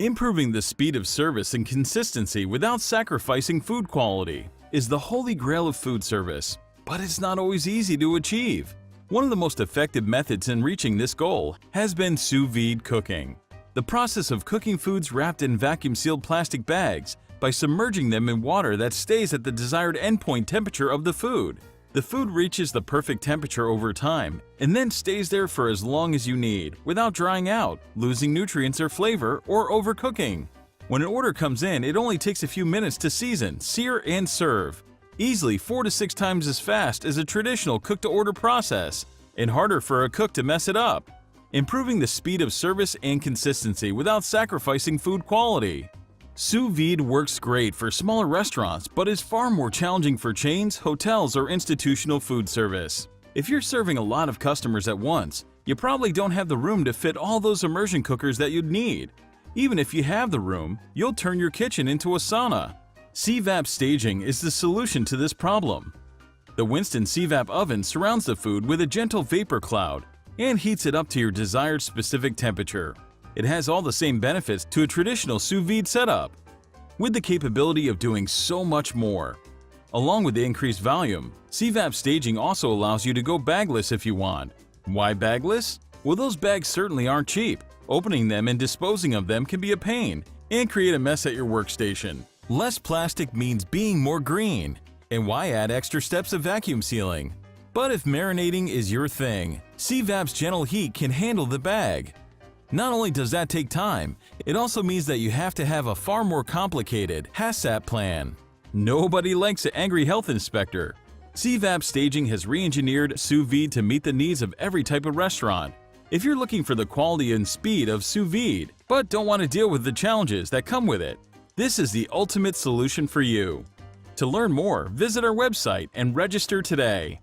Improving the speed of service and consistency without sacrificing food quality is the holy grail of food service, but it's not always easy to achieve. One of the most effective methods in reaching this goal has been sous vide cooking. The process of cooking foods wrapped in vacuum-sealed plastic bags by submerging them in water that stays at the desired endpoint temperature of the food. The food reaches the perfect temperature over time and then stays there for as long as you need without drying out, losing nutrients or flavor, or overcooking. When an order comes in, it only takes a few minutes to season, sear, and serve. Easily 4 to 6 times as fast as a traditional cook-to-order process, and harder for a cook to mess it up. Improving the speed of service and consistency without sacrificing food quality. Sous vide works great for smaller restaurants, but is far more challenging for chains, hotels, or institutional food service. If you're serving a lot of customers at once, you probably don't have the room to fit all those immersion cookers that you'd need. Even if you have the room, you'll turn your kitchen into a sauna. C-Vap staging is the solution to this problem. The Winston C-Vap oven surrounds the food with a gentle vapor cloud and heats it up to your desired specific temperature. It has all the same benefits to a traditional sous vide setup, with the capability of doing so much more. Along with the increased volume, CVap staging also allows you to go bagless if you want. Why bagless? Well, those bags certainly aren't cheap. Opening them and disposing of them can be a pain and create a mess at your workstation. Less plastic means being more green. And why add extra steps of vacuum sealing? But if marinating is your thing, CVap's gentle heat can handle the bag. Not only does that take time, it also means that you have to have a far more complicated HACCP plan. Nobody likes an angry health inspector. CVap staging has re-engineered sous vide to meet the needs of every type of restaurant. If you're looking for the quality and speed of sous vide, but don't want to deal with the challenges that come with it, this is the ultimate solution for you. To learn more, visit our website and register today.